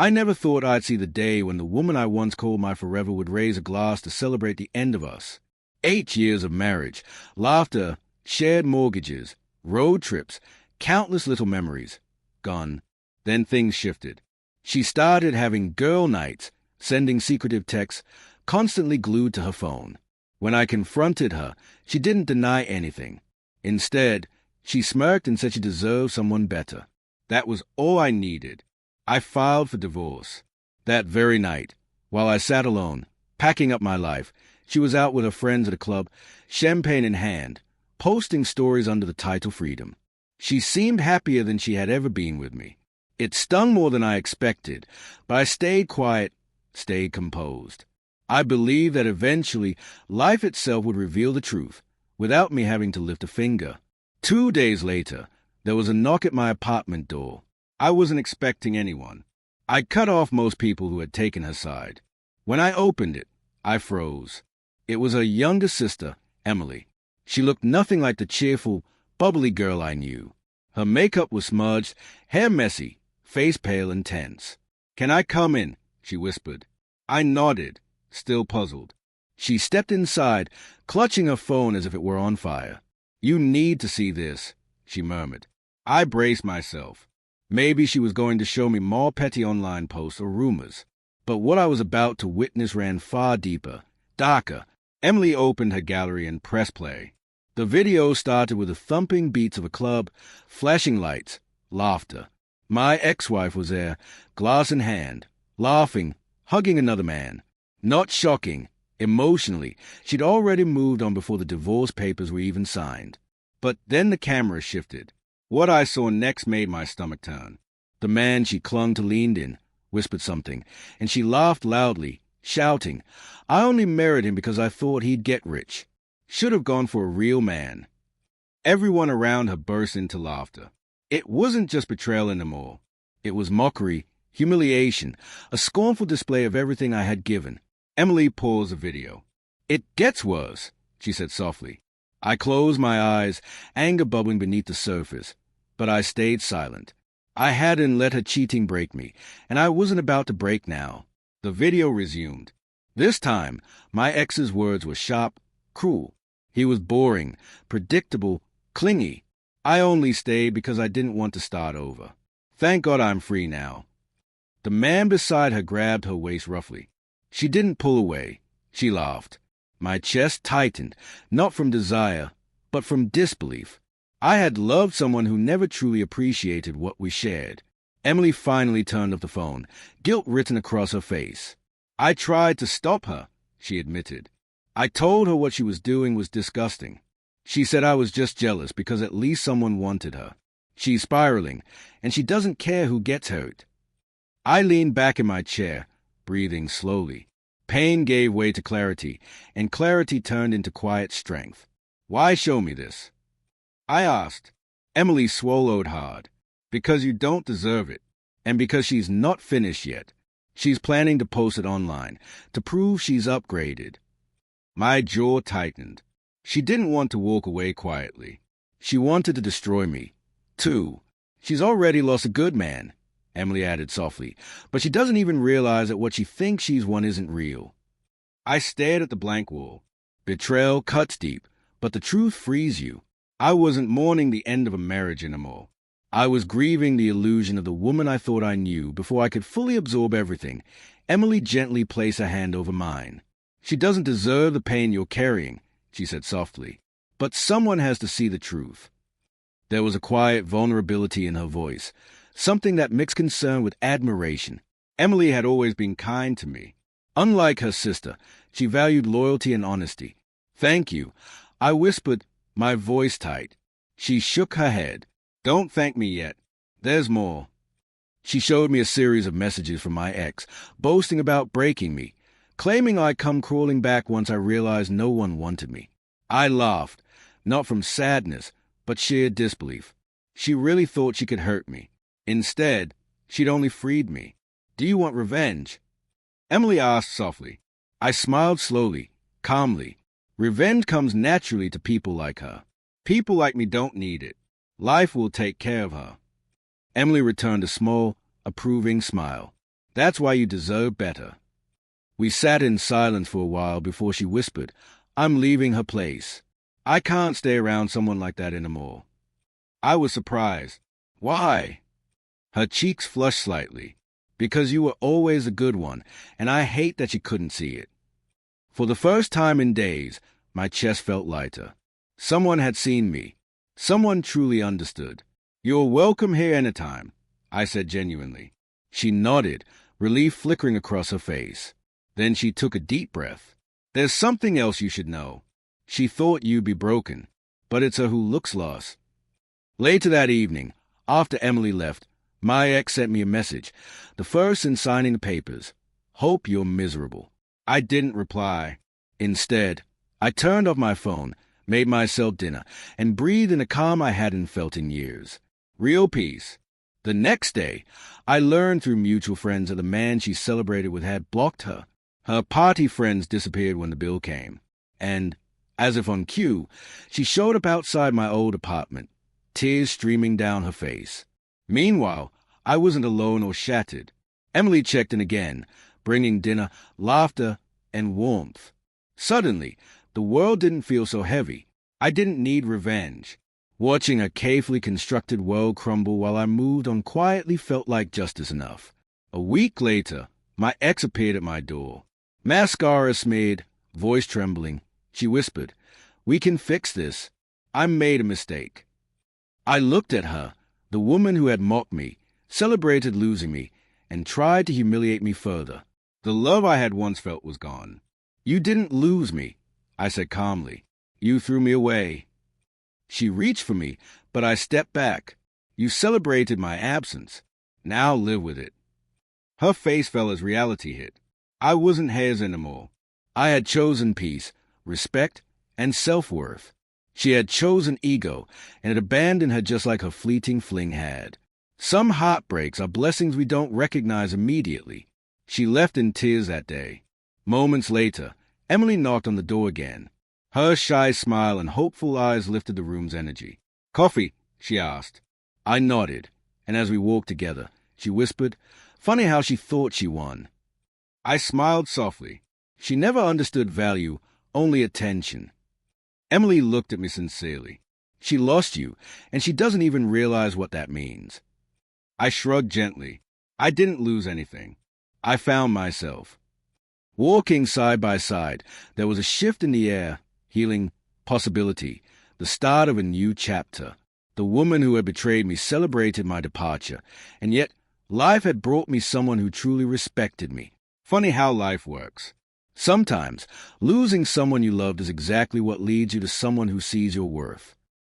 I never thought I'd see the day when the woman I once called my forever would raise a glass to celebrate the end of us. 8 years of marriage, laughter, shared mortgages, road trips, countless little memories. Gone. Then things shifted. She started having girl nights, sending secretive texts, constantly glued to her phone. When I confronted her, she didn't deny anything. Instead, she smirked and said she deserved someone better. That was all I needed. I filed for divorce. That very night, while I sat alone, packing up my life, she was out with her friends at a club, champagne in hand, posting stories under the title Freedom. She seemed happier than she had ever been with me. It stung more than I expected, but I stayed quiet, stayed composed. I believed that eventually life itself would reveal the truth, without me having to lift a finger. 2 days later, there was a knock at my apartment door. I wasn't expecting anyone. I cut off most people who had taken her side. When I opened it, I froze. It was her younger sister, Emily. She looked nothing like the cheerful, bubbly girl I knew. Her makeup was smudged, hair messy, face pale and tense. "Can I come in?" she whispered. I nodded, still puzzled. She stepped inside, clutching her phone as if it were on fire. "You need to see this," she murmured. I braced myself. Maybe she was going to show me more petty online posts or rumors. But what I was about to witness ran far deeper, darker. Emily opened her gallery and pressed play. The video started with the thumping beats of a club, flashing lights, laughter. My ex-wife was there, glass in hand, laughing, hugging another man. Not shocking. Emotionally, she'd already moved on before the divorce papers were even signed. But then the camera shifted. What I saw next made my stomach turn. The man she clung to leaned in, whispered something, and she laughed loudly, shouting. I only married him because I thought he'd get rich. Should have gone for a real man. Everyone around her burst into laughter. It wasn't just betrayal anymore. It was mockery, humiliation, a scornful display of everything I had given. Emily paused the video. "It gets worse," she said softly. I closed my eyes, anger bubbling beneath the surface, but I stayed silent. I hadn't let her cheating break me, and I wasn't about to break now. The video resumed. This time, my ex's words were sharp, cruel. He was boring, predictable, clingy. I only stayed because I didn't want to start over. Thank God I'm free now. The man beside her grabbed her waist roughly. She didn't pull away. She laughed. My chest tightened, not from desire, but from disbelief. I had loved someone who never truly appreciated what we shared. Emily finally turned off the phone, guilt written across her face. I tried to stop her, she admitted. I told her what she was doing was disgusting. She said I was just jealous because at least someone wanted her. She's spiraling, and she doesn't care who gets hurt. I leaned back in my chair, breathing slowly. Pain gave way to clarity, and clarity turned into quiet strength. Why show me this? I asked. Emily swallowed hard. Because you don't deserve it, and because she's not finished yet. She's planning to post it online, to prove she's upgraded. My jaw tightened. She didn't want to walk away quietly. She wanted to destroy me. Too. She's already lost a good man, Emily added softly, but she doesn't even realize that what she thinks she's won isn't real. I stared at the blank wall. Betrayal cuts deep, but the truth frees you. I wasn't mourning the end of a marriage anymore. I was grieving the illusion of the woman I thought I knew before I could fully absorb everything. Emily gently placed her hand over mine. She doesn't deserve the pain you're carrying, she said softly, but someone has to see the truth. There was a quiet vulnerability in her voice, something that mixed concern with admiration. Emily had always been kind to me. Unlike her sister, she valued loyalty and honesty. Thank you, I whispered, my voice tight. She shook her head. Don't thank me yet. There's more. She showed me a series of messages from my ex, boasting about breaking me, claiming I'd come crawling back once I realized no one wanted me. I laughed, not from sadness, but sheer disbelief. She really thought she could hurt me. Instead, she'd only freed me. Do you want revenge? Emily asked softly. I smiled slowly, calmly. Revenge comes naturally to people like her. People like me don't need it. Life will take care of her. Emily returned a small, approving smile. That's why you deserve better. We sat in silence for a while before she whispered, I'm leaving her place. I can't stay around someone like that anymore. I was surprised. Why? Her cheeks flushed slightly. Because you were always a good one, and I hate that you couldn't see it. For the first time in days, my chest felt lighter. Someone had seen me. Someone truly understood. You're welcome here anytime, I said genuinely. She nodded, relief flickering across her face. Then she took a deep breath. There's something else you should know. She thought you'd be broken, but it's her who looks lost. Later that evening, after Emily left, my ex sent me a message, the first in signing the papers. Hope you're miserable. I didn't reply. Instead, I turned off my phone, made myself dinner, and breathed in a calm I hadn't felt in years. Real peace. The next day, I learned through mutual friends that the man she celebrated with had blocked her. Her party friends disappeared when the bill came. And, as if on cue, she showed up outside my old apartment, tears streaming down her face. Meanwhile, I wasn't alone or shattered. Emily checked in again, bringing dinner, laughter, and warmth. Suddenly, the world didn't feel so heavy. I didn't need revenge. Watching a carefully constructed world crumble while I moved on quietly felt like justice enough. A week later, my ex appeared at my door. Mascara smeared, voice trembling. She whispered, "We can fix this. I made a mistake." I looked at her, the woman who had mocked me, celebrated losing me, and tried to humiliate me further. The love I had once felt was gone. "You didn't lose me," I said calmly. "You threw me away." She reached for me, but I stepped back. "You celebrated my absence. Now live with it." Her face fell as reality hit. I wasn't hers anymore. I had chosen peace, respect, and self-worth. She had chosen ego, and it abandoned her just like her fleeting fling had. Some heartbreaks are blessings we don't recognize immediately. She left in tears that day. Moments later, Emily knocked on the door again. Her shy smile and hopeful eyes lifted the room's energy. "Coffee?" she asked. I nodded, and as we walked together, she whispered, "Funny how she thought she won." I smiled softly. She never understood value, only attention. Emily looked at me sincerely. "She lost you, and she doesn't even realize what that means." I shrugged gently. I didn't lose anything. I found myself. Walking side by side, there was a shift in the air, healing, possibility, the start of a new chapter. The woman who had betrayed me celebrated my departure, and yet life had brought me someone who truly respected me. Funny how life works. Sometimes, losing someone you loved is exactly what leads you to someone who sees your worth.